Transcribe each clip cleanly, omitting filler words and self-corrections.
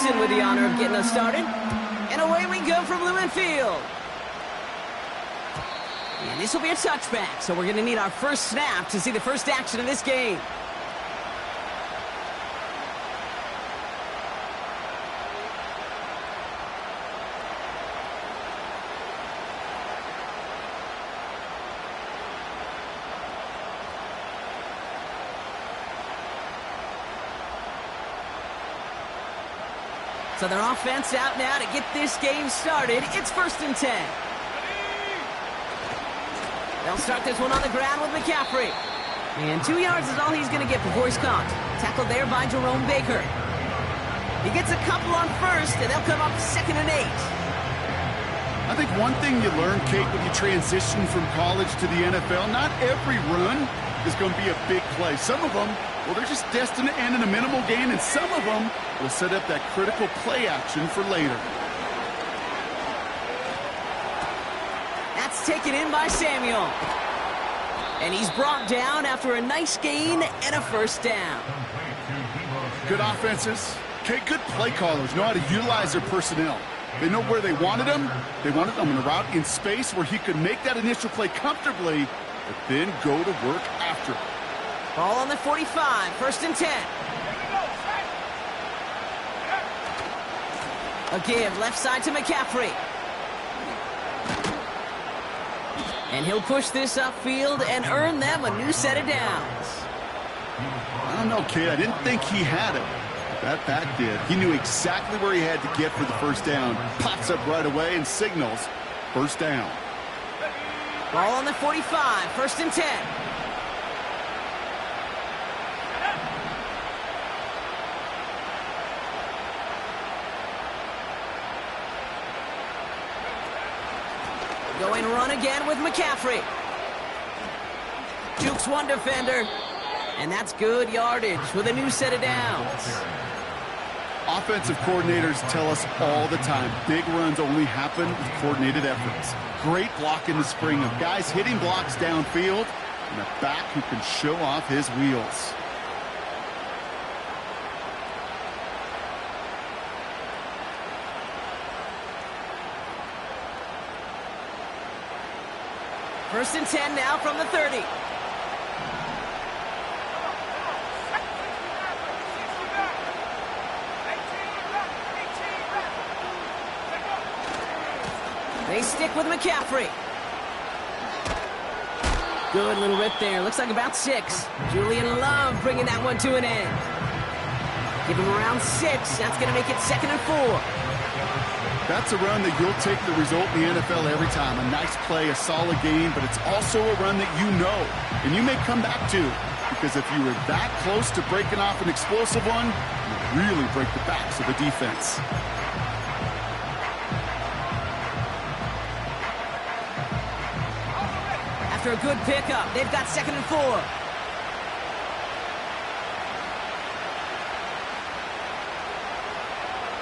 Jackson with the honor of getting us started. And away we go from Lumen Field. And this will be a touchback, so we're going to need our first snap to see the first action of this game. So their offense out now to get this game started. It's 1st and 10. They'll start this one on the ground with McCaffrey. And 2 yards is all he's going to get before he's caught. Tackled there by Jerome Baker. He gets a couple on first, and they'll come up 2nd and 8. I think one thing you learn, Kate, when you transition from college to the NFL, not every run is going to be a big play. Some of them, well, they're just destined to end in a minimal gain, and some of them will set up that critical play action for later. That's taken in by Samuel. And he's brought down after a nice gain and a 1st down. Good offenses. Okay, good play callers know how to utilize their personnel. They know where they wanted them. They wanted them in a route in space where he could make that initial play comfortably, but then go to work after it. Ball on the 45, 1st and 10. A give left side to McCaffrey. And he'll push this upfield and earn them a new set of downs. I don't know, Kate. I didn't think he had it. That back did. He knew exactly where he had to get for the 1st down. Pops up right away and signals 1st down. Ball on the 45, 1st and 10. Going run again with McCaffrey. Jukes one defender. And that's good yardage with a new set of downs. Offensive coordinators tell us all the time, big runs only happen with coordinated efforts. Great block in the spring of guys hitting blocks downfield and a back who can show off his wheels. First and 10 now from the 30. They stick with McCaffrey. Good little rip there. Looks like about 6. Julian Love bringing that one to an end. Give him around 6. That's going to make it 2nd and 4. That's a run that you'll take the result in the NFL every time. A nice play, a solid game, but it's also a run that you know, and you may come back to, because if you were that close to breaking off an explosive one, you really break the backs of the defense. After a good pickup, they've got 2nd and 4.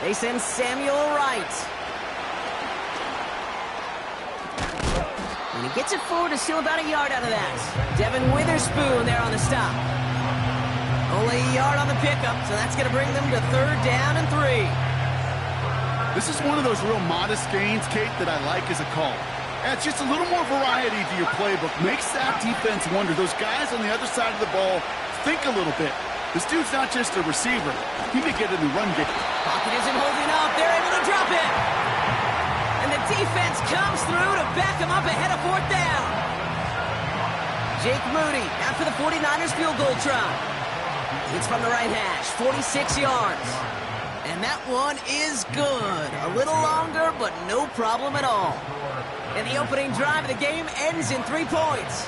They send Samuel right. And he gets it forward to steal about a yard out of that. Devin Witherspoon there on the stop. Only a yard on the pickup, so that's going to bring them to 3rd down and 3. This is one of those real modest gains, Kate, that I like as a call. Adds just a little more variety to your playbook. Makes that defense wonder. Those guys on the other side of the ball think a little bit. This dude's not just a receiver. He may get in the run game. Pocket isn't holding up. They're able to drop it. And the defense comes through to back him up ahead of 4th down. Jake Moody out for the 49ers field goal try. It's from the right hash, 46 yards. And that one is good. A little longer, but no problem at all. And the opening drive of the game ends in 3 points.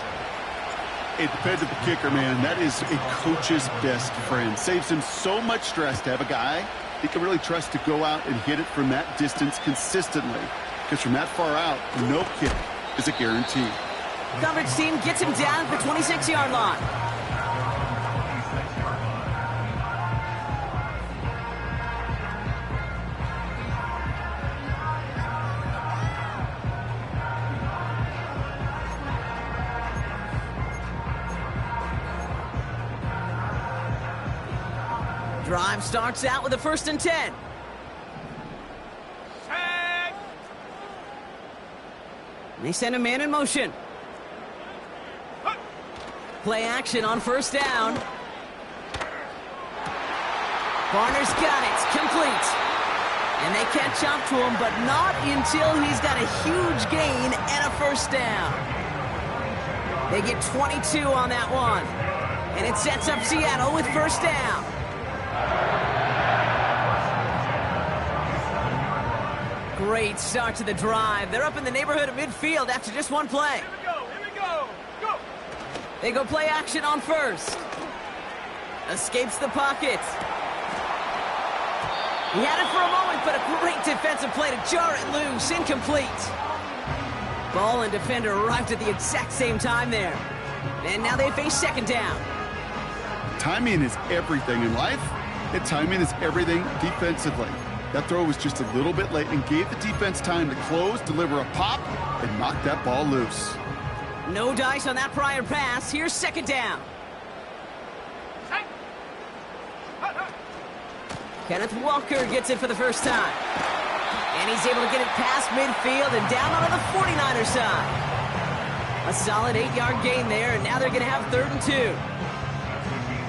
It depends on the kicker, man. That is a coach's best friend. Saves him so much stress to have a guy he can really trust to go out and hit it from that distance consistently. Because from that far out, no kick is a guarantee. Coverage team gets him down at the 26-yard line. Drive starts out with a 1st and 10. They send a man in motion. Play action on first down. Varner's got it. It's complete. And they catch up to him, but not until he's got a huge gain and a first down. They get 22 on that one. And it sets up Seattle with first down. Great start to the drive. They're up in the neighborhood of midfield after just one play. Here we go, here we go, go! They go play action on first. Escapes the pocket. He had it for a moment, but a great defensive play to jar it loose. Incomplete. Ball and defender arrived at the exact same time there. And now they face second down. Timing is everything in life, and timing is everything defensively. That throw was just a little bit late and gave the defense time to close, deliver a pop, and knock that ball loose. No dice on that prior pass. Here's second down. Kenneth Walker gets it for the first time. And he's able to get it past midfield and down onto the 49er side. A solid 8-yard gain there, and now they're going to have 3rd and 2.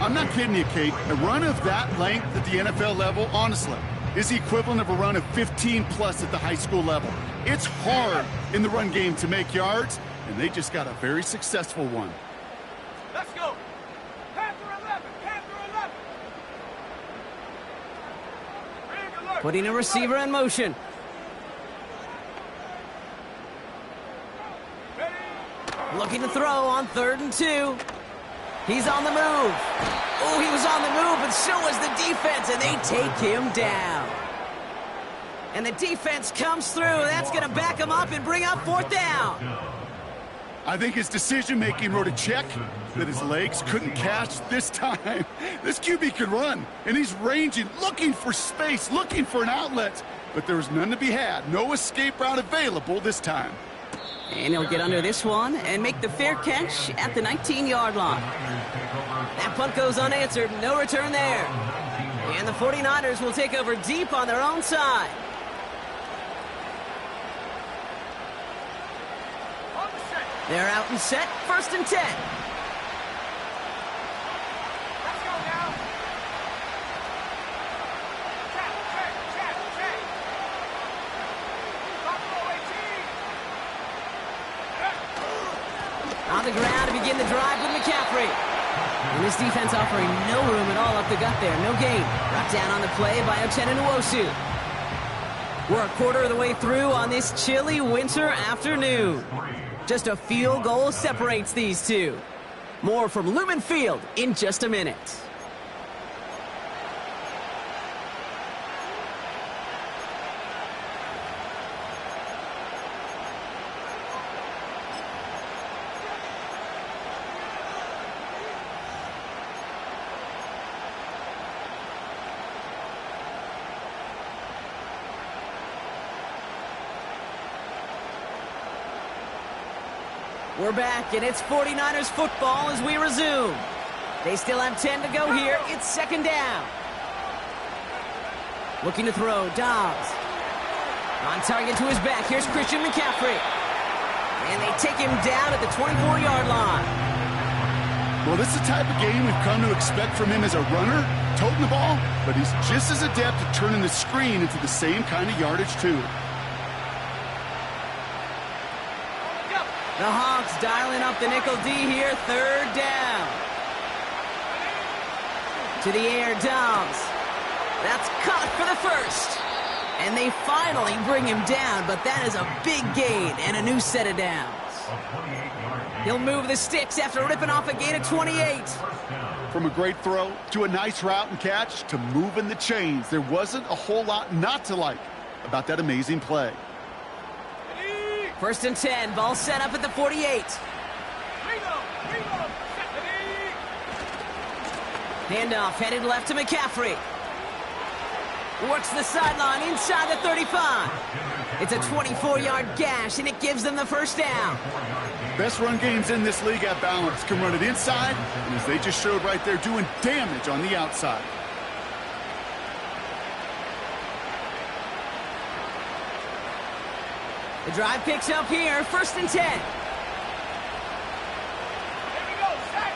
I'm not kidding you, Kate. A run of that length at the NFL level, honestly, is the equivalent of a run of 15-plus at the high school level. It's hard in the run game to make yards, and they just got a very successful one. Let's go! Panther 11! Panther 11! Ring alert! Putting a receiver in motion. Ready? Looking to throw on 3rd and 2. He's on the move. Oh, he was on the move, but so was the defense, and they take him down. And the defense comes through. That's going to back him up and bring up 4th down. I think his decision-making wrote a check that his legs couldn't catch this time. This QB could run, and he's ranging, looking for space, looking for an outlet. But there was none to be had. No escape route available this time. And he'll get under this one and make the fair catch at the 19-yard line. That punt goes unanswered. No return there. And the 49ers will take over deep on their own side. They're out and set. 1st and 10. Let's go now! Check! Buffalo 18! On the ground to begin the drive with McCaffrey. And this defense offering no room at all up the gut there. No gain. Brought down on the play by Uchenna Nwosu. We're a quarter of the way through on this chilly winter afternoon. Just a field goal separates these two. More from Lumen Field in just a minute. We're back, and it's 49ers football as we resume. They still have 10 to go here. It's second down. Looking to throw, Dobbs. On target to his back. Here's Christian McCaffrey. And they take him down at the 24-yard line. Well, this is the type of game we've come to expect from him as a runner, toting the ball, but he's just as adept at turning the screen into the same kind of yardage, too. The Hawks dialing up the nickel D here. 3rd down. To the air, Dobbs. That's caught for the first. And they finally bring him down, but that is a big gain and a new set of downs. He'll move the sticks after ripping off a gain of 28. From a great throw to a nice route and catch to moving the chains, there wasn't a whole lot not to like about that amazing play. 1st and 10, ball set up at the 48. Handoff headed left to McCaffrey. Works the sideline inside the 35. It's a 24-yard gash, and it gives them the first down. Best run games in this league at balance can run it inside, and as they just showed right there, doing damage on the outside. The drive picks up here, 1st and 10. Here we go, set.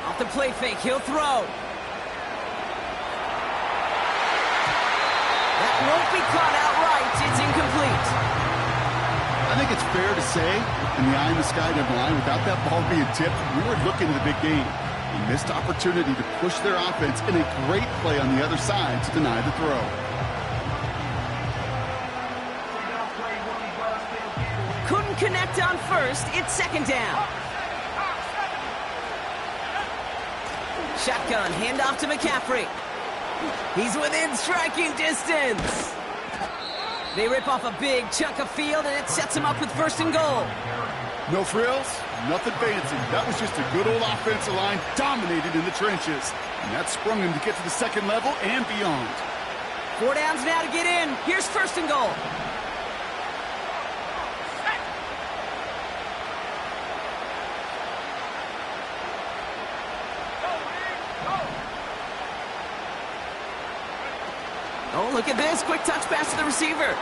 Off the play fake, he'll throw. That won't be caught outright. It's incomplete. I think it's fair to say, in the eye in the sky double line, without that ball being tipped, we were looking at a big game. A missed opportunity to push their offense and a great play on the other side to deny the throw. Couldn't connect on 1st. It's 2nd down. Shotgun, handoff to McCaffrey. He's within striking distance. They rip off a big chunk of field, and it sets him up with 1st and goal. No frills, nothing fancy. That was just a good old offensive line dominated in the trenches. And that sprung him to get to the 2nd level and beyond. 4 downs now to get in. Here's 1st and goal. Oh, look at this. Quick touch pass to the receiver.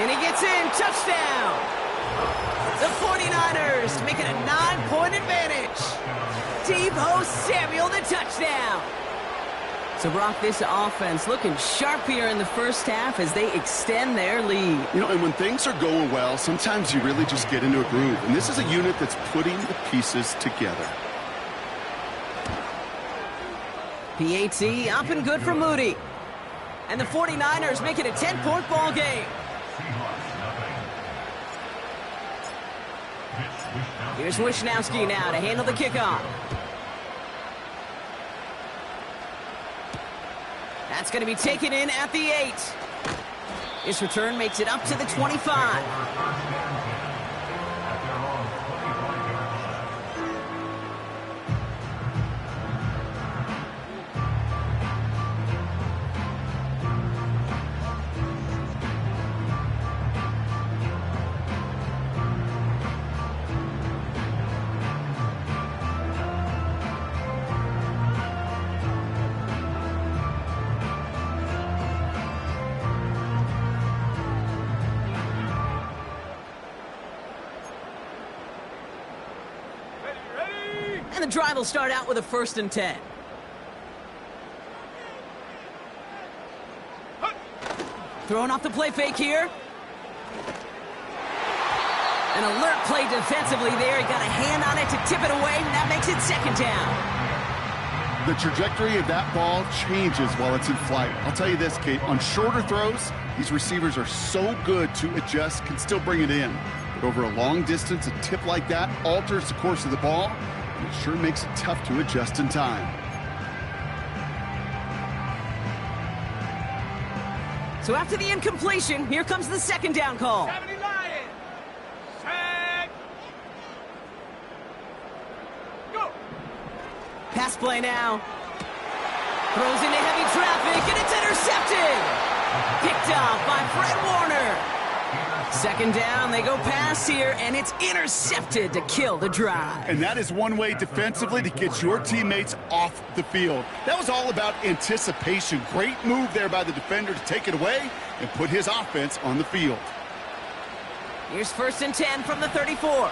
And he gets in. Touchdown. The 49ers make it a 9-point advantage. Deebo Samuel, the touchdown. So, Brock, this offense looking sharp here in the 1st half as they extend their lead. You know, and when things are going well, sometimes you really just get into a groove. And this is a unit that's putting the pieces together. PAT up and good for Moody. And the 49ers make it a 10-point ball game. Here's Wishnowski now to handle the kickoff. That's going to be taken in at the 8. This return makes it up to the 25. And the drive will start out with a 1st and 10. Throwing off the play fake here. An alert play defensively there. He got a hand on it to tip it away, and that makes it 2nd down. The trajectory of that ball changes while it's in flight. I'll tell you this, Kate, on shorter throws, these receivers are so good to adjust, can still bring it in. But over a long distance, a tip like that alters the course of the ball, and it sure makes it tough to adjust in time. So after the incompletion, here comes the 2nd down call. 70 Lions. Set. Go. Pass play now. Throws into heavy traffic, and it's intercepted. Picked off by Fred Warner. 2nd down, they go pass here, and it's intercepted to kill the drive. And that is one way defensively to get your teammates off the field. That was all about anticipation. Great move there by the defender to take it away and put his offense on the field. Here's 1st and 10 from the 34.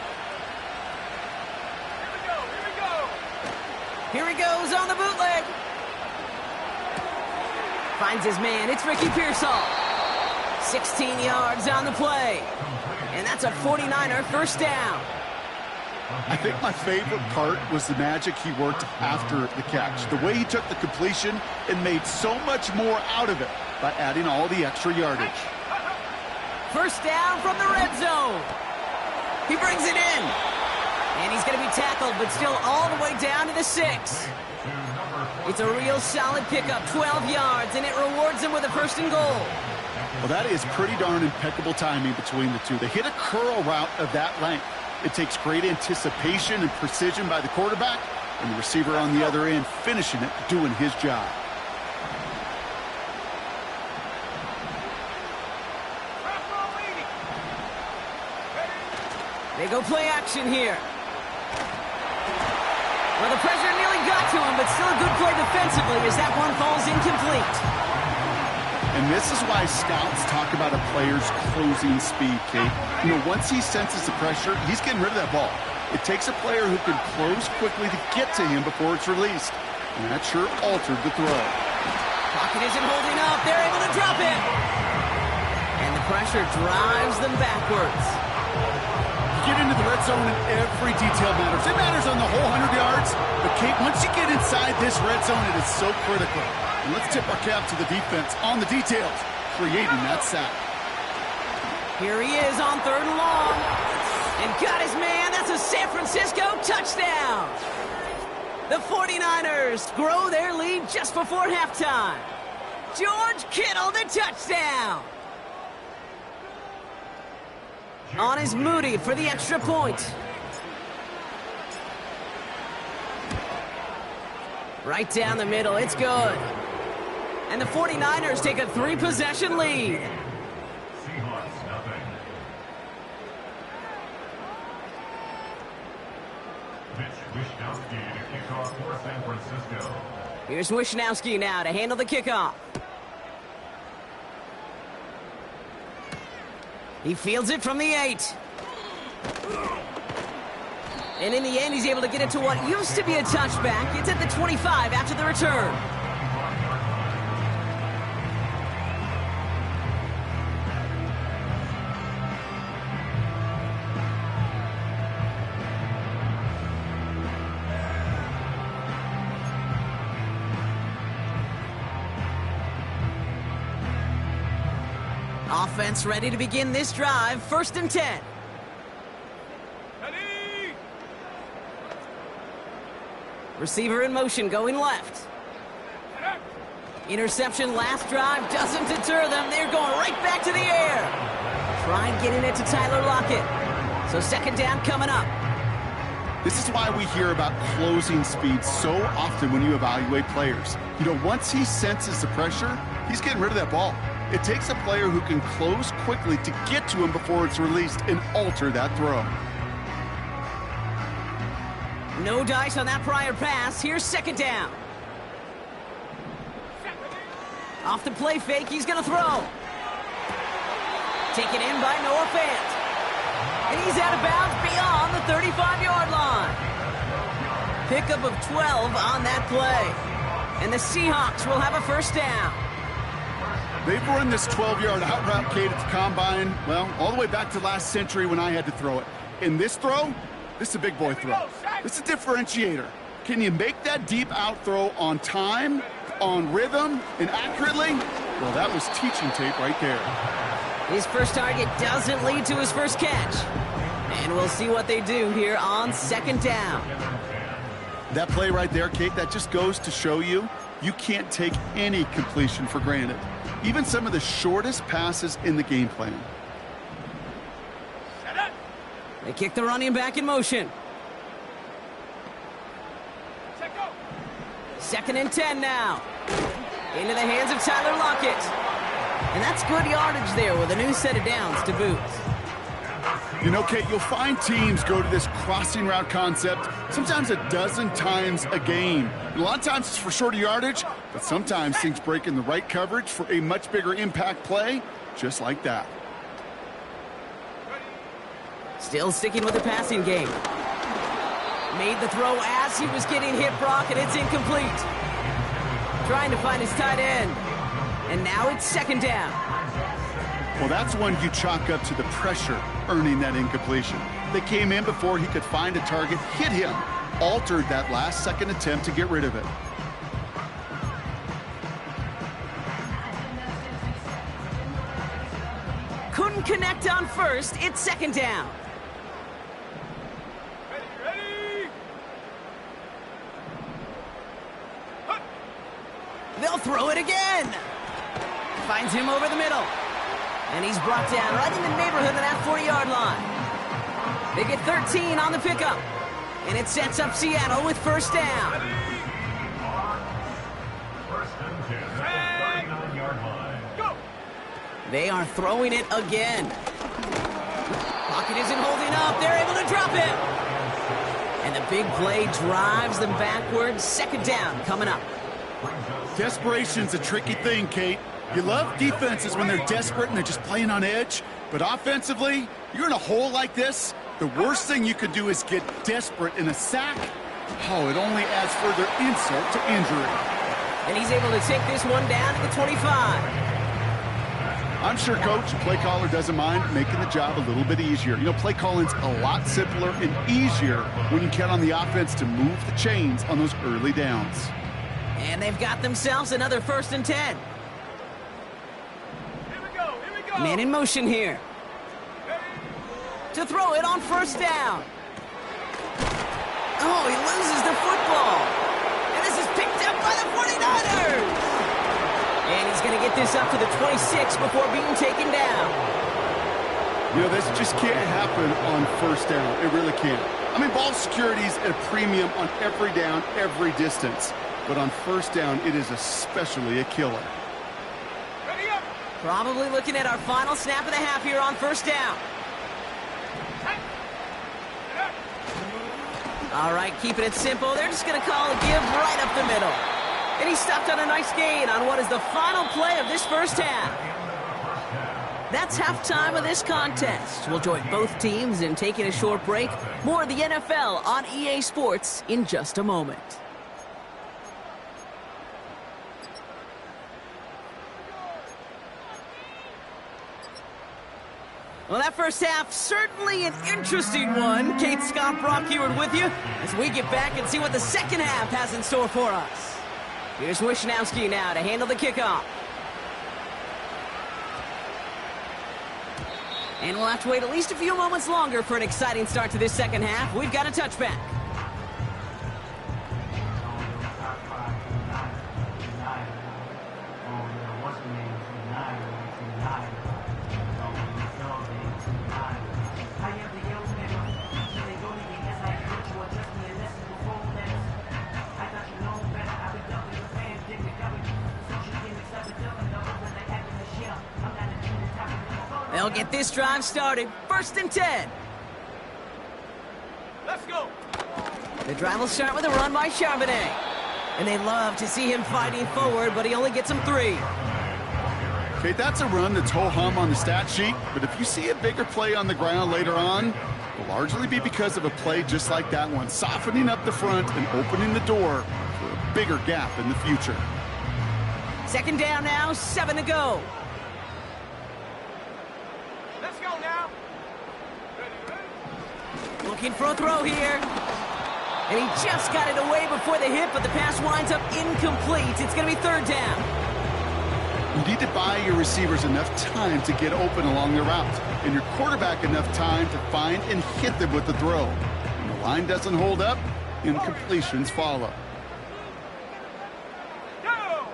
Here he goes on the bootleg. Finds his man. It's Ricky Pearsall. 16 yards on the play. And that's a 49er 1st down. I think my favorite part was the magic he worked after the catch. The way he took the completion and made so much more out of it by adding all the extra yardage. 1st down from the red zone. He brings it in. And he's going to be tackled, but still all the way down to the 6. It's a real solid pickup, 12 yards, and it rewards him with a 1st and goal. Well, that is pretty darn impeccable timing between the two. They hit a curl route of that length. It takes great anticipation and precision by the quarterback, and the receiver on the other end finishing it, doing his job. They go play action here. Well, the pressure nearly got to him, but still a good play defensively as that one falls incomplete. And this is why scouts talk about a player's closing speed, Kate. You know, once he senses the pressure, he's getting rid of that ball. It takes a player who can close quickly to get to him before it's released. And that sure altered the throw. Pocket isn't holding up. They're able to drop it. And the pressure drives them backwards. Get into the red zone and every detail matters. It matters on the whole 100 yards. But, Kate, once you get inside this red zone, it is so critical. And let's tip our cap to the defense on the details, creating that sack. Here he is on 3rd and long. And got his man. That's a San Francisco touchdown. The 49ers grow their lead just before halftime. George Kittle, the touchdown. On is Moody for the extra point. Right down the middle, it's good. And the 49ers take a 3-possession lead. Seahawks, nothing. Mitch Wishnowsky to kick off for San Francisco. Here's Wishnowsky now to handle the kickoff. He fields it from the 8. And in the end, he's able to get it to what used to be a touchback. It's at the 25 after the return. Offense ready to begin this drive. 1st and 10. Ready! Receiver in motion going left. Interception last drive doesn't deter them. They're going right back to the air. Trying getting it to Tyler Lockett. So 2nd down coming up. This is why we hear about closing speed so often when you evaluate players. You know, once he senses the pressure, he's getting rid of that ball. It takes a player who can close quickly to get to him before it's released and alter that throw. No dice on that prior pass. Here's 2nd down. Off the play fake, he's going to throw. Taken in by Noah Fant. And he's out of bounds beyond the 35-yard line. Pickup of 12 on that play. And the Seahawks will have a 1st down. They've run this 12-yard out route, Kate, at the combine, well, all the way back to last century when I had to throw it. In this throw, this is a big boy throw. This is a differentiator. Can you make that deep out throw on time, on rhythm, and accurately? Well, that was teaching tape right there. His first target doesn't lead to his first catch. And we'll see what they do here on 2nd down. That play right there, Kate, that just goes to show you can't take any completion for granted. Even some of the shortest passes in the game plan. They kick the running back in motion. 2nd and 10 now. Into the hands of Tyler Lockett. And that's good yardage there with a new set of downs to boot. You know, Kate, you'll find teams go to this crossing route concept sometimes a dozen times a game. And a lot of times it's for shorter yardage, but sometimes things break in the right coverage for a much bigger impact play, just like that. Still sticking with the passing game. Made the throw as he was getting hit, Brock, and it's incomplete. Trying to find his tight end. And now it's 2nd down. Well, that's one you chalk up to the pressure earning that incompletion. They came in before he could find a target, hit him, altered that last-second attempt to get rid of it. Couldn't connect on 1st. It's 2nd down. Ready! They'll throw it again. Finds him over the middle. And he's brought down right in the neighborhood of that 40-yard line. They get 13 on the pickup. And it sets up Seattle with 1st down. First and 10 at the 39-yard line. Go! They are throwing it again. Pocket isn't holding up. They're able to drop it. And the big play drives them backwards. Second down coming up. Desperation's a tricky thing, Kate. You love defenses when they're desperate and they're just playing on edge. But offensively, you're in a hole like this, the worst thing you could do is get desperate in a sack. Oh, it only adds further insult to injury. And he's able to take this one down to the 25. I'm sure Coach, play caller, doesn't mind making the job a little bit easier. You know, play calling's a lot simpler and easier when you count on the offense to move the chains on those early downs. And they've got themselves another 1st and 10. Here we go, here we go. Man in motion here. To throw it on 1st down. Oh, he loses the football. And this is picked up by the 49ers. And he's going to get this up to the 26 before being taken down. You know, this just can't happen on 1st down. It really can't. I mean, ball security's at a premium on every down, every distance. But on 1st down, it is especially a killer. Ready up. Probably looking at our final snap of the half here on 1st down. All right, keeping it simple. They're just going to call a give right up the middle. And he stopped on a nice gain on what is the final play of this 1st half. That's halftime of this contest. We'll join both teams in taking a short break. More of the NFL on EA Sports in just a moment. Well, that 1st half, certainly an interesting one. Kate, Scott, Brock Ewart with you as we get back and see what the 2nd half has in store for us. Here's Wishnowski now to handle the kickoff. And we'll have to wait at least a few moments longer for an exciting start to this 2nd half. We've got a touchback. They'll get this drive started. 1st and 10. Let's go. The drive will start with a run by Charbonnet. And they love to see him fighting forward, but he only gets them 3. Okay, that's a run that's ho-hum on the stat sheet, but if you see a bigger play on the ground later on, it will largely be because of a play just like that one, softening up the front and opening the door for a bigger gap in the future. 2nd down now, 7 to go. Let's go now. Ready. Looking for a throw here. And he just got it away before the hit, but the pass winds up incomplete. It's going to be 3rd down. You need to buy your receivers enough time to get open along the route, and your quarterback enough time to find and hit them with the throw. When the line doesn't hold up, incompletions follow. Go.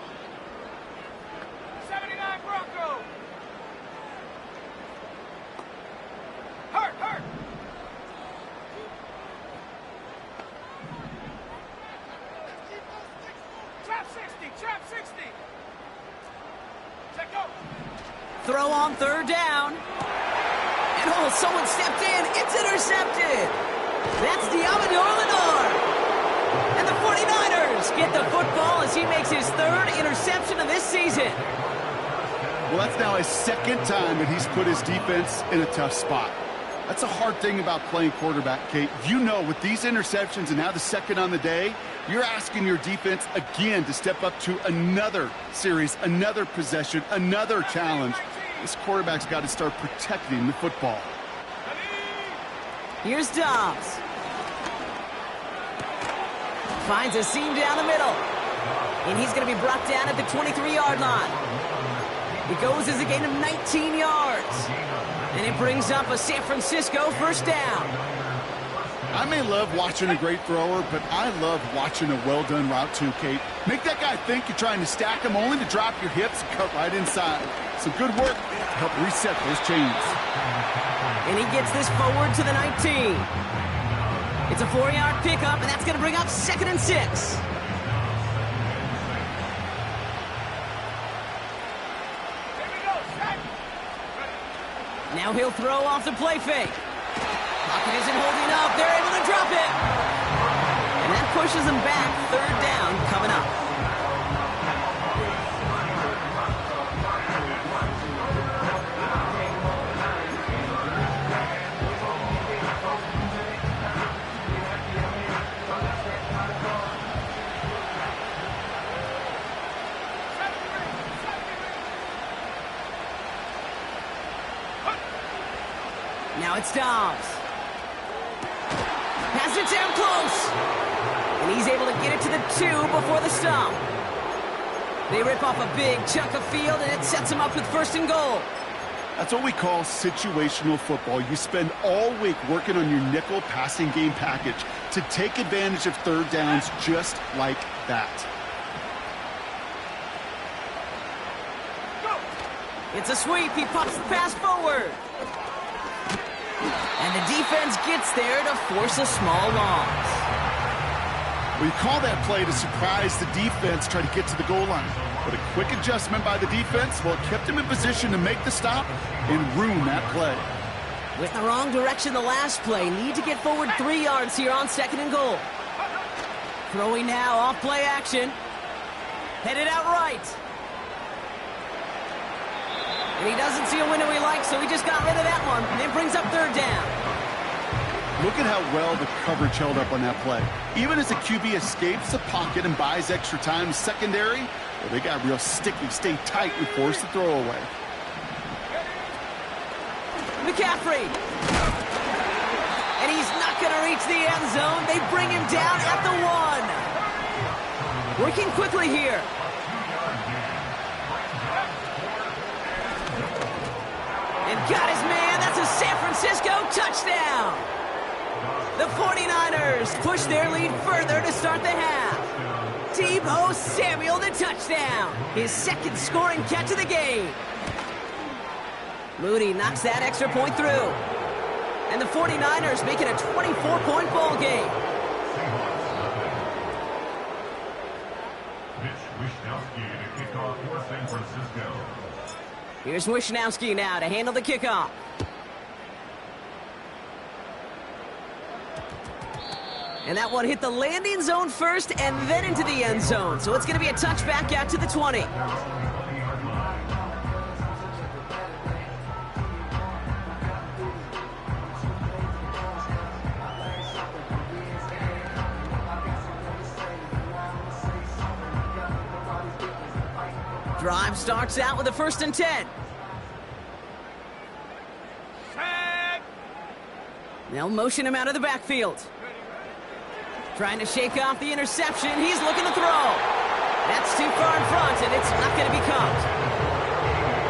79 Bronco. Hurt. Trap 60. Check go. Throw on 3rd down. And oh, someone stepped in. It's intercepted. That's Diamador Lenore. And the 49ers get the football as he makes his 3rd interception of this season. Well, that's now his 2nd time that he's put his defense in a tough spot. That's a hard thing about playing quarterback, Kate. You know, with these interceptions and now the 2nd on the day, you're asking your defense again to step up to another series, another possession, another challenge. This quarterback's got to start protecting the football. Here's Dobbs. Finds a seam down the middle. And he's going to be brought down at the 23-yard line. He goes as a gain of 19 yards. And it brings up a San Francisco 1st down. I may love watching a great thrower, but I love watching a well-done route too, Kate. Make that guy think you're trying to stack him only to drop your hips and cut right inside. Some good work to help reset those chains. And he gets this forward to the 19. It's a 4-yard pickup, and that's going to bring up 2nd and 6. Here we go. Set. Now he'll throw off the play fake. Pocket isn't holding up. They're able to drop it. And that pushes them back. Third down coming up. Now it's Dobbs. Has it down close. And he's able to get it to the 2 before the stop. They rip off a big chunk of field, and it sets them up with 1st and goal. That's what we call situational football. You spend all week working on your nickel passing game package to take advantage of third downs just like that. It's a sweep. He pops the pass forward. And the defense gets there to force a small loss. Well, you call that play to surprise the defense, try to get to the goal line. But a quick adjustment by the defense, well, it kept him in position to make the stop and ruin that play. With the wrong direction the last play. Need to get forward 3 yards here on 2nd and goal. Throwing now, off play action. Headed out right. And he doesn't see a window he likes, so he just got rid of that one. And it brings up 3rd down. Look at how well the coverage held up on that play. Even as the QB escapes the pocket and buys extra time secondary, well, they got real sticky, stay tight, and force the throw away. McCaffrey. And he's not going to reach the end zone. They bring him down at the 1. Working quickly here. And got his man. That's a San Francisco touchdown. The 49ers push their lead further to start the half. Deebo Samuel, the touchdown. His 2nd scoring catch of the game. Moody knocks that extra point through. And the 49ers make it a 24-point ball game. Here's Wishnowski now to handle the kickoff. And that one hit the landing zone first and then into the end zone. So it's going to be a touchback out to the 20. Drive starts out with a 1st and 10. They'll motion him out of the backfield. Trying to shake off the interception. He's looking to throw. That's too far in front, and it's not going to be caught.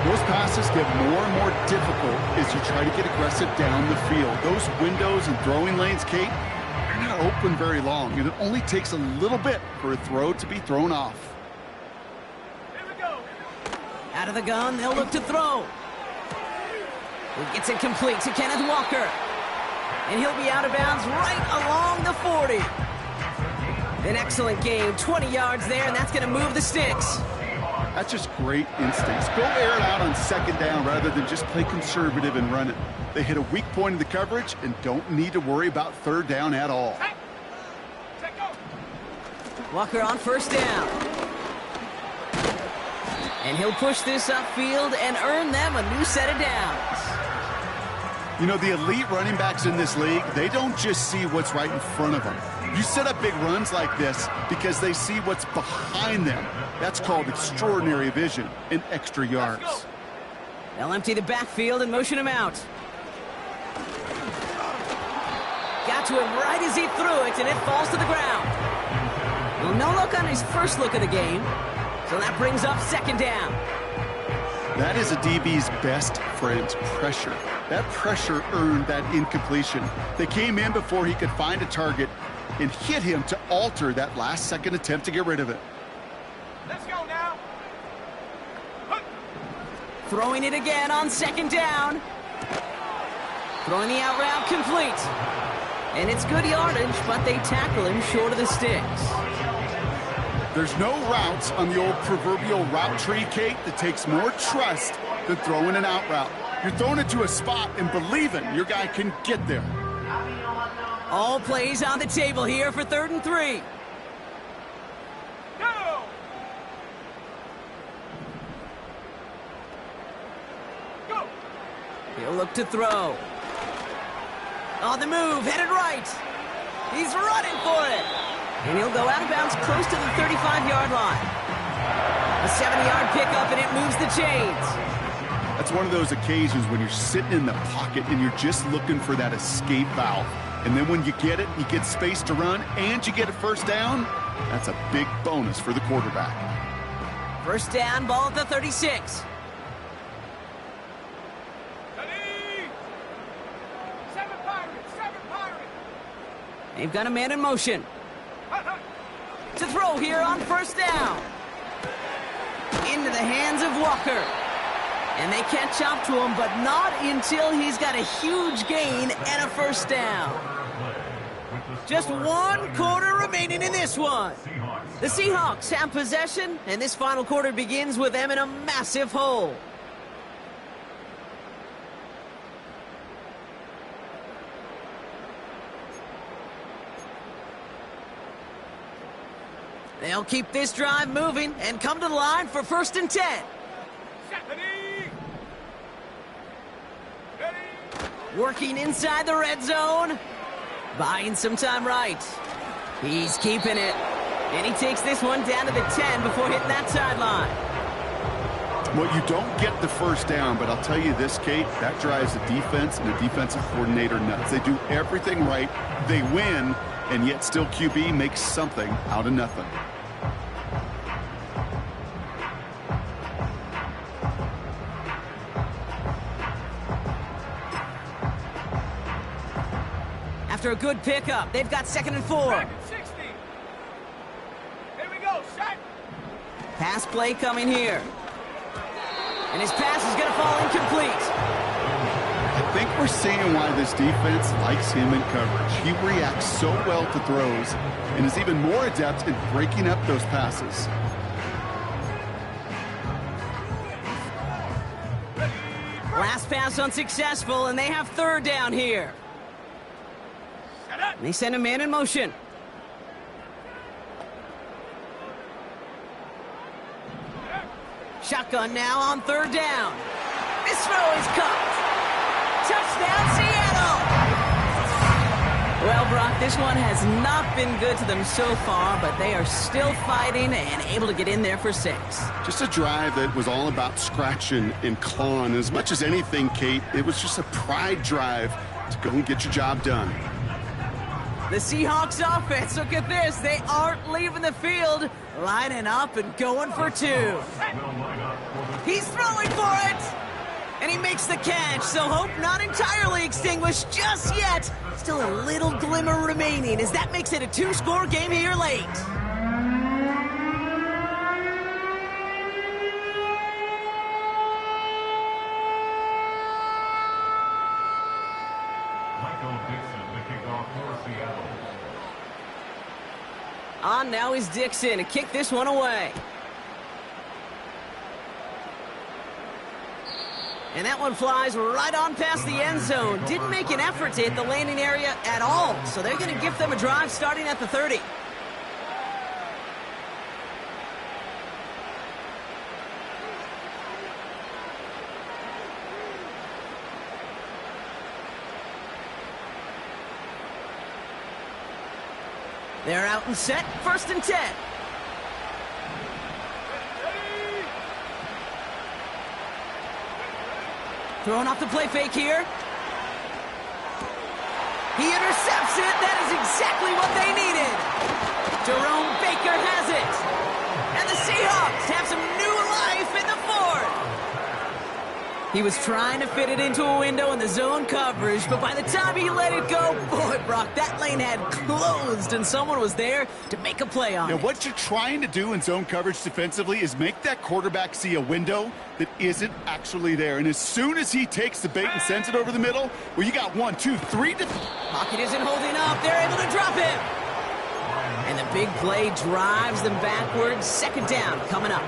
Those passes get more and more difficult as you try to get aggressive down the field. Those windows and throwing lanes, Kate, they're not open very long, and it only takes a little bit for a throw to be thrown off. Out of the gun, they'll look to throw. He gets it complete to Kenneth Walker. And he'll be out of bounds right along the 40. An excellent game, 20 yards there, and that's going to move the sticks. That's just great instincts. Go air it out on 2nd down rather than just play conservative and run it. They hit a weak point in the coverage and don't need to worry about 3rd down at all. Walker on 1st down. And he'll push this upfield and earn them a new set of downs. You know, the elite running backs in this league, they don't just see what's right in front of them. You set up big runs like this because they see what's behind them. That's called extraordinary vision and extra yards. They'll empty the backfield and motion him out. Got to him right as he threw it, and it falls to the ground. Well, no look on his first look of the game. So that brings up 2nd down. That is a DB's best friend, pressure. That pressure earned that incompletion. They came in before he could find a target and hit him to alter that last-second attempt to get rid of it. Let's go now. Throwing it again on 2nd down. Throwing the out route complete. And it's good yardage, but they tackle him short of the sticks. There's no routes on the old proverbial route tree, Kate, that takes more trust than throwing an out route. You're throwing it to a spot and believing your guy can get there. All plays on the table here for 3rd and 3. Go! Go! He'll look to throw. On the move, headed right. He's running for it. And he'll go out of bounds close to the 35-yard line. A 70-yard pickup, and it moves the chains. That's one of those occasions when you're sitting in the pocket and you're just looking for that escape valve. And then when you get it, you get space to run, and you get a first down. That's a big bonus for the quarterback. First down, ball at the 36. Ready! 7 Pirates! 7 Pirates! They've got a man in motion. To throw here on first down. Into the hands of Walker. And they catch up to him, but not until he's got a huge gain and a first down. Just 1 quarter remaining in this one. The Seahawks have possession, and this final quarter begins with them in a massive hole. They'll keep this drive moving and come to the line for 1st and 10. Ready! Ready! Working inside the red zone. Buying some time right. He's keeping it. And he takes this one down to the 10 before hitting that sideline. Well, you don't get the first down, but I'll tell you this, Kate, that drives the defense and the defensive coordinator nuts. They do everything right. They win, and yet still QB makes something out of nothing. After a good pickup, they've got 2nd and 4. Back at 60. Here we go, shot. Pass play coming here. And his pass is going to fall incomplete. I think we're seeing why this defense likes him in coverage. He reacts so well to throws and is even more adept in breaking up those passes. Last pass unsuccessful, and they have 3rd down here. And they send a man in motion. Shotgun now on 3rd down. This throw is caught. Touchdown, Seattle! Well, Brock, this one has not been good to them so far, but they are still fighting and able to get in there for 6. Just a drive that was all about scratching and clawing. As much as anything, Kate, it was just a pride drive to go and get your job done. The Seahawks offense, look at this. They aren't leaving the field, lining up and going for 2. He's throwing for it. And he makes the catch, so hope not entirely extinguished just yet. Still a little glimmer remaining as that makes it a 2-score game here late. On now is Dixon to kick this one away. And that one flies right on past the end zone. Didn't make an effort to hit the landing area at all. So they're going to give them a drive starting at the 30. They're out and set. 1st and 10. Throwing off the play fake here. He intercepts it. That is exactly what they needed. Jerome Baker has it. And the Seahawks have some new life in the 4th. He was trying to fit it into a window in the zone coverage, but by the time he let it go, boy, Brock, that lane had closed, and someone was there to make a play on it. Now, what you're trying to do in zone coverage defensively is make that quarterback see a window that isn't actually there. And as soon as he takes the bait and sends it over the middle, well, you got 1, 2, 3. Pocket isn't holding up. They're able to drop him. And the big play drives them backwards. 2nd down coming up.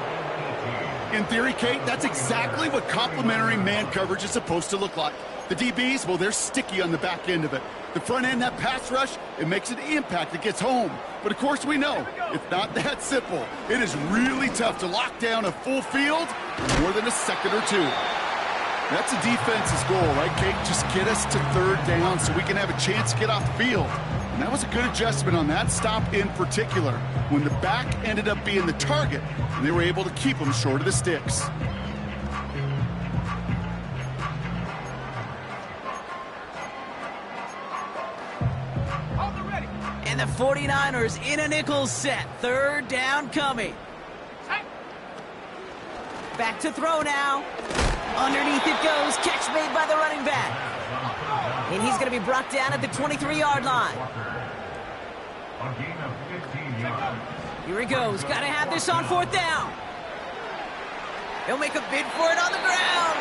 In theory, Kate, that's exactly what complementary man coverage is supposed to look like. The DBs, well, they're sticky on the back end of it. The front end, that pass rush, it makes an impact. It gets home. But, of course, we know it's not that simple. It is really tough to lock down a full field in more than a second or two. That's a defense's goal, right, Kate? Just get us to third down so we can have a chance to get off the field. And that was a good adjustment on that stop in particular, when the back ended up being the target, and they were able to keep them short of the sticks. And the 49ers in a nickel set. Third down coming. Back to throw now. Underneath it goes. Catch made by the running back. And he's going to be brought down at the 23-yard line. Here he goes. Got to have this on fourth down. He'll make a bid for it on the ground.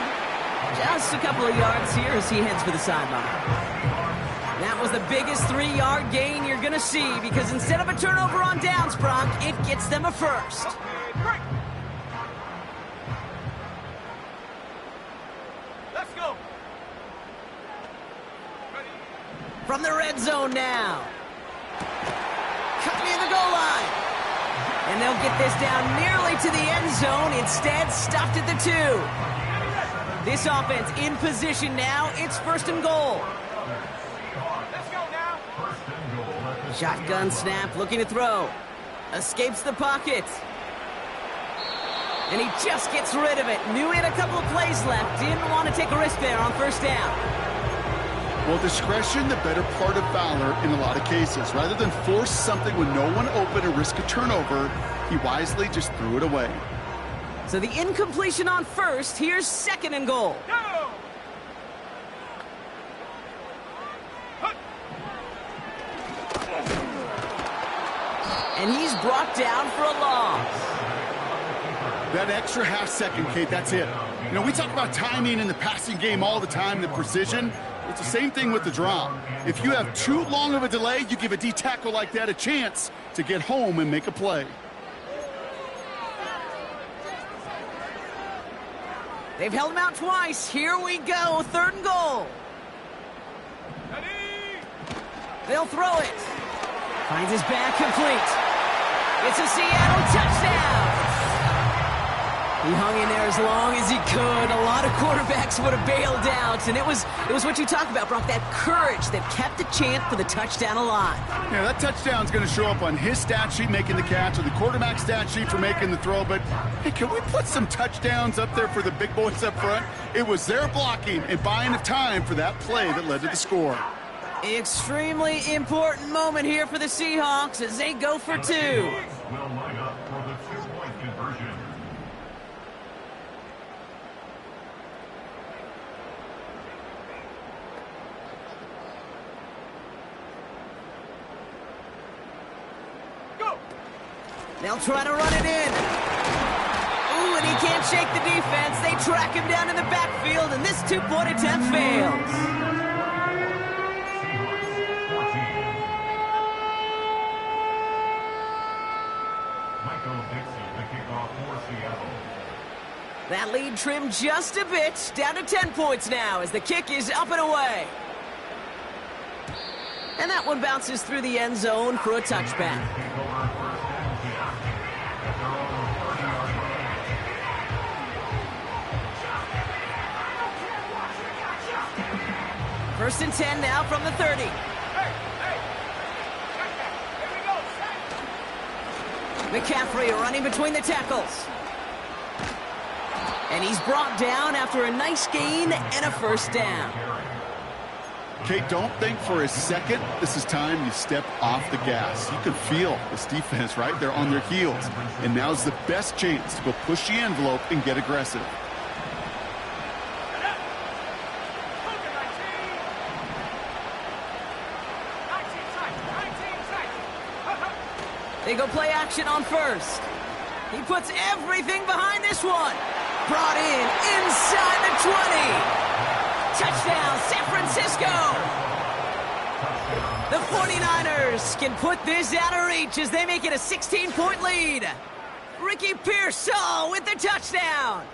Just a couple of yards here as he heads for the sideline. That was the biggest 3-yard gain you're going to see, because instead of a turnover on downs, Brock, it gets them a first. Let's go. From the red zone now. Cut near the goal line. And they'll get this down nearly to the end zone. Instead, stuffed at the 2. This offense in position now. It's first and goal. Shotgun snap, looking to throw. Escapes the pocket. And he just gets rid of it. Knew he had a couple of plays left. Didn't want to take a risk there on first down. Well, discretion, the better part of valor in a lot of cases. Rather than force something with no one open and risk a turnover, he wisely just threw it away. So the incompletion on first. Here's second and goal. Go! And he's brought down for a loss. That extra half second, Kate, that's it. You know, we talk about timing in the passing game all the time, the precision. It's the same thing with the drop. If you have too long of a delay, you give a D-tackle like that a chance to get home and make a play. They've held him out twice. Here we go. Third and goal. They'll throw it. Finds his back complete. It's a Seattle touchdown. He hung in there as long as he could. A lot of quarterbacks would have bailed out. And it was what you talk about, Brock, that courage that kept the chant for the touchdown alive. Yeah, that touchdown's going to show up on his stat sheet making the catch or the quarterback stat sheet for making the throw. But, hey, can we put some touchdowns up there for the big boys up front? It was their blocking and buying of time for that play that led to the score. Extremely important moment here for the Seahawks as they go for 2. Will line up for the 2-point conversion. Go! They'll try to run it in. Ooh, and he can't shake the defense. They track him down in the backfield, and this 2-point attempt fails. That lead trimmed just a bit, down to 10 points now as the kick is up and away. And that one bounces through the end zone for a touchback. First and 10 now from the 30. McCaffrey running between the tackles. And he's brought down after a nice gain and a first down. Kate, don't think for a second this is time you step off the gas. You can feel this defense right there on their heels. And now's the best chance to go push the envelope and get aggressive. They go play action on first. He puts everything behind this one. Brought in inside the 20. Touchdown, San Francisco. The 49ers can put this out of reach as they make it a 16-point lead. Ricky Pearsall with the touchdown.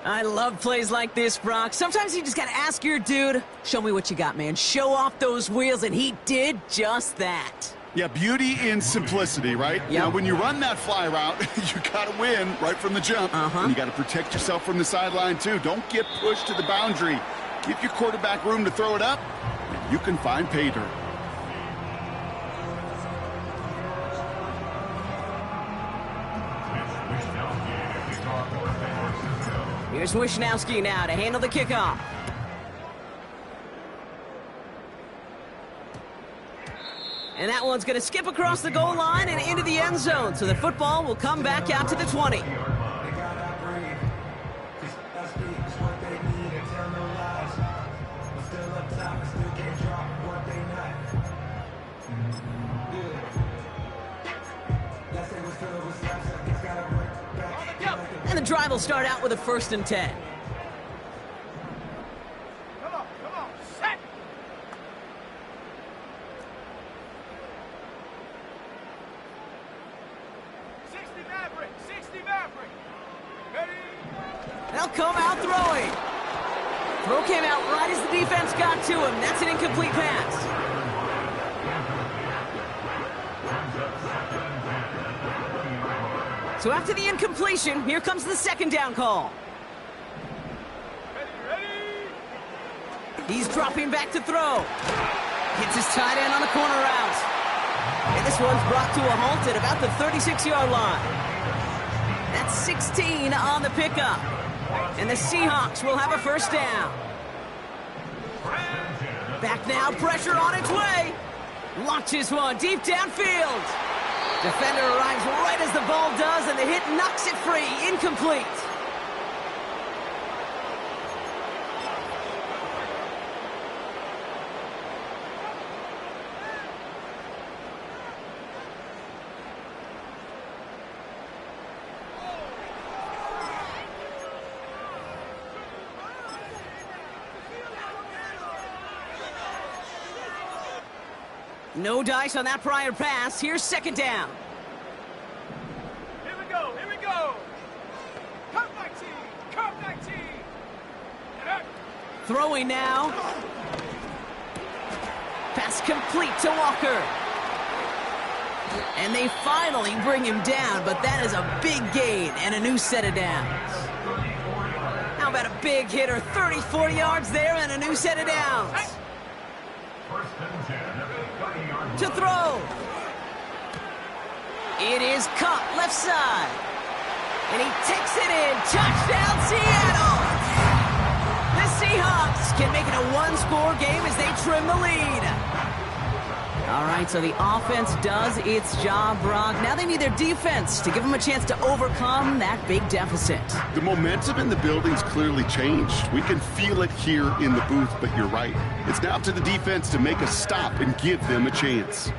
I love plays like this, Brock. Sometimes you just got to ask your dude, show me what you got, man. Show off those wheels, and he did just that. Yeah, beauty in simplicity, right? Yep. Now, when you run that fly route, you got to win right from the jump. And you got to protect yourself from the sideline, too. Don't get pushed to the boundary. Give your quarterback room to throw it up, and you can find pay dirt. Here's Wishnowski now to handle the kickoff. And that one's going to skip across the goal line and into the end zone, so the football will come back out to the 20. And the drive will start out with a 1st and 10. Come on, set! Sixty Maverick! Ready? They'll come out throwing. Throw came out right as the defense got to him. That's an incomplete pass. So after the incompletion, here comes the 2nd down call. Ready? He's dropping back to throw. Hits his tight end on the corner route. And this one's brought to a halt at about the 36-yard line. That's 16 on the pickup. And the Seahawks will have a 1st down. Back now, pressure on its way. Launches one deep downfield. Defender arrives right as the ball does, and the hit knocks it free. Incomplete. No dice on that prior pass. Here's 2nd down. Here we go! Come 19! Throwing now. Pass complete to Walker. And they finally bring him down, but that is a big gain and a new set of downs. How about a big hitter, 40 yards there and a new set of downs. To throw. It is caught left side. And he takes it in. Touchdown, Seattle! The Seahawks can make it a 1-score game as they trim the lead. All right, so the offense does its job, Brock. Now they need their defense to give them a chance to overcome that big deficit. The momentum in the building's clearly changed. We can feel it here in the booth, but you're right. It's now up to the defense to make a stop and give them a chance.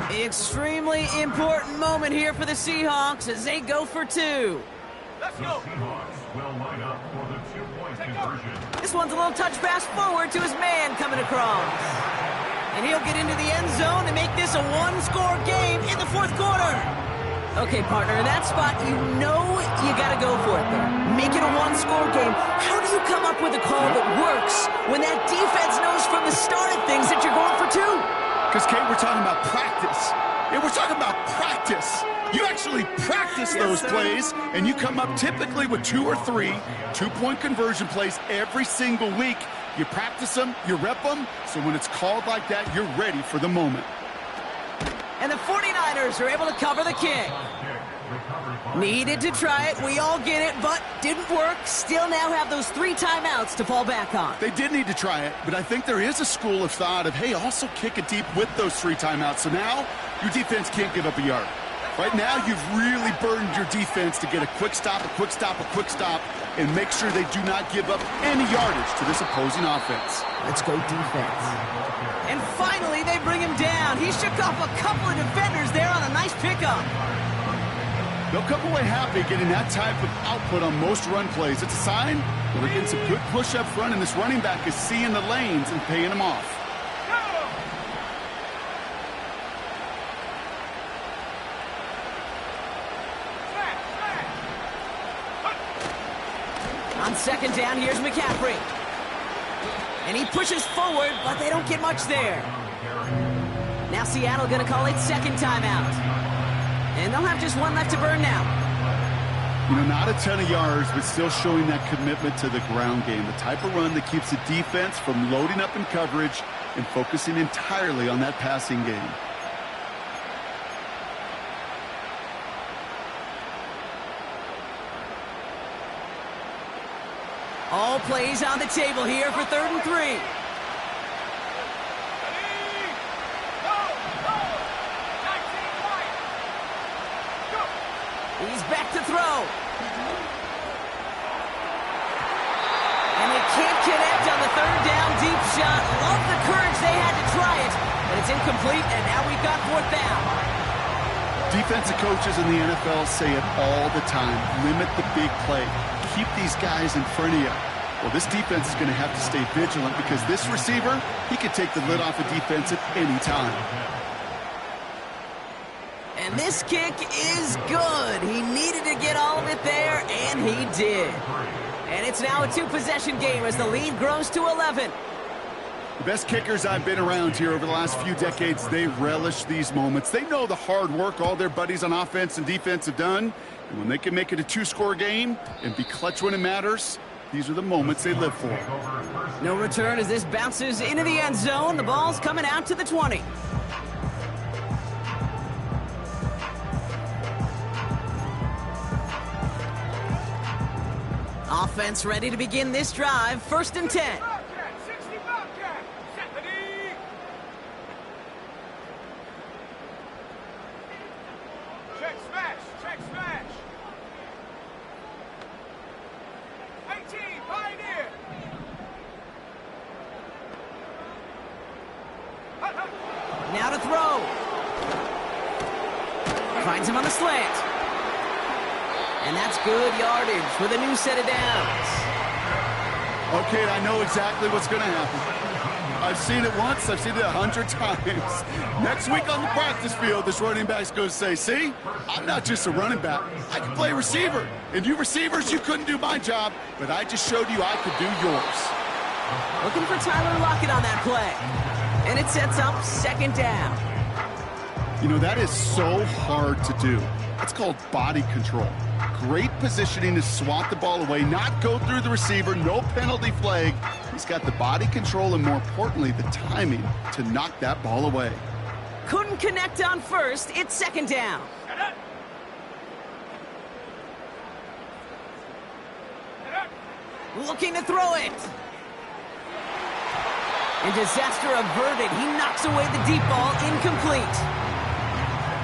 Extremely important moment here for the Seahawks as they go for 2. Let's go! Seahawks will line up for the 2-point conversion. This one's a little touch pass forward to his man coming across. And he'll get into the end zone and make this a 1-score game in the 4th quarter. Okay, partner, in that spot, you know you got to go for it there. Make it a 1-score game. How do you come up with a call that works when that defense knows from the start of things that you're going for 2? Because, Kate, we're talking about practice. Yeah, we're talking about practice. You actually practice those plays, and you come up typically with 2 or 3 2-point conversion plays every single week. You practice them, you rep them, so when it's called like that, you're ready for the moment. And the 49ers are able to cover the kick. Needed to try it, we all get it, but didn't work. Still now have those 3 timeouts to fall back on. They did need to try it, but I think there is a school of thought of, hey, also kick it deep with those 3 timeouts. So now your defense can't give up a yard. Right now, you've really burdened your defense to get a quick stop, and make sure they do not give up any yardage to this opposing offense. Let's go defense. And finally, they bring him down. He shook off a couple of defenders there on a nice pickup. They'll come away happy getting that type of output on most run plays. It's a sign that they're getting some good push up front, and this running back is seeing the lanes and paying them off. On second down, here's McCaffrey. And he pushes forward, but they don't get much there. Now Seattle going to call it second timeout. And they'll have just one left to burn now. You know, not a ton of yards, but still showing that commitment to the ground game. The type of run that keeps the defense from loading up in coverage and focusing entirely on that passing game. All plays on the table here for 3rd and 3. He's back to throw. And they can't connect on the 3rd down deep shot. Love the courage they had to try it, but it's incomplete, and now we've got 4th down. Defensive coaches in the NFL say it all the time. Limit the big play. Keep these guys in front of you. Well, this defense is going to have to stay vigilant because this receiver, he could take the lid off a defense at any time. And this kick is good. He needed to get all of it there, and he did. And it's now a 2-possession game as the lead grows to 11. The best kickers I've been around here over the last few decades, they relish these moments. They know the hard work all their buddies on offense and defense have done. And when they can make it a 2-score game and be clutch when it matters, these are the moments they live for. No return as this bounces into the end zone. The ball's coming out to the 20. Offense ready to begin this drive. 1st and 10. Check smash, check smash. 18, Pioneer. Now to throw. Finds him on the slant. And that's good yardage with a new set of downs. Okay, I know exactly what's going to happen. I've seen it once, I've seen it 100 times. Next week on the practice field, this running back's going to say, see, I'm not just a running back, I can play receiver. And you receivers, you couldn't do my job, but I just showed you I could do yours. Looking for Tyler Lockett on that play. And it sets up 2nd down. You know, that is so hard to do. It's called body control. Great positioning to swat the ball away, not go through the receiver, no penalty flag. He's got the body control and, more importantly, the timing to knock that ball away. Couldn't connect on 1st. It's 2nd down. Looking to throw it. And disaster averted. He knocks away the deep ball, incomplete.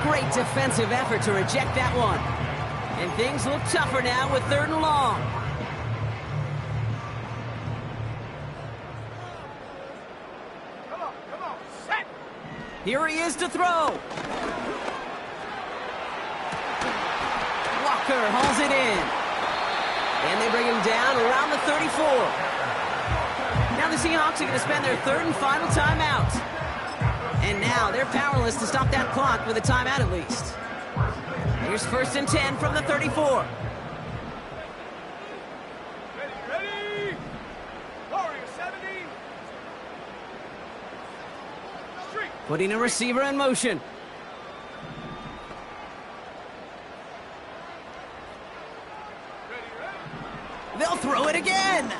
Great defensive effort to reject that one. And things look tougher now with 3rd and long. Come on, set. Here he is to throw. Walker hauls it in. And they bring him down around the 34. Now the Seahawks are going to spend their 3rd and final timeout. And now they're powerless to stop that clock with a timeout at least. Here's 1st and 10 from the 34. Ready. Warrior 70. Street. Putting a receiver in motion. They'll throw it again.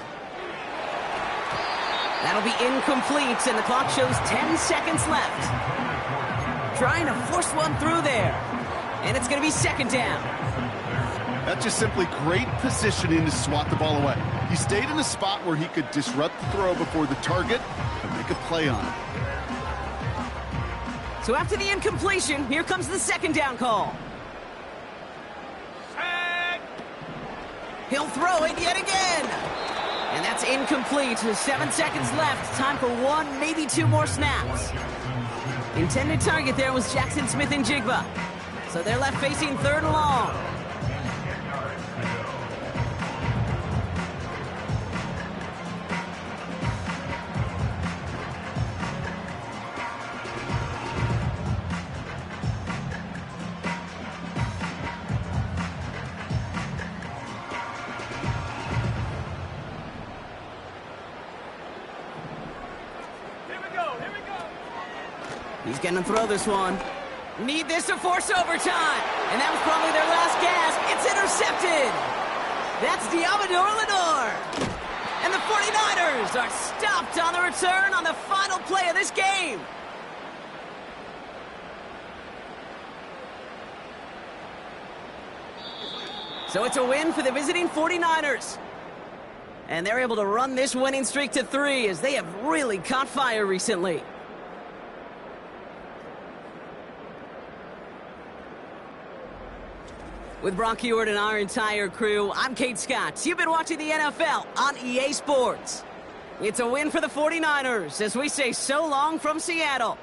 That'll be incomplete, and the clock shows 10 seconds left. Trying to force one through there. And it's going to be 2nd down. That's just simply great positioning to swat the ball away. He stayed in a spot where he could disrupt the throw before the target and make a play on it. So after the incompletion, here comes the 2nd down call. Set. He'll throw it yet again. And that's incomplete. 7 seconds left. Time for 1, maybe 2 more snaps. Intended target there was Jackson Smith and Jigba. So they're left facing 3rd and long. He's going to throw this one. Need this to force overtime. And that was probably their last gasp. It's intercepted. That's Diamador Lenore. And the 49ers are stopped on the return on the final play of this game. So it's a win for the visiting 49ers. And they're able to run this winning streak to 3 as they have really caught fire recently. With Brock Heward and our entire crew, I'm Kate Scott. You've been watching the NFL on EA Sports. It's a win for the 49ers as we say so long from Seattle.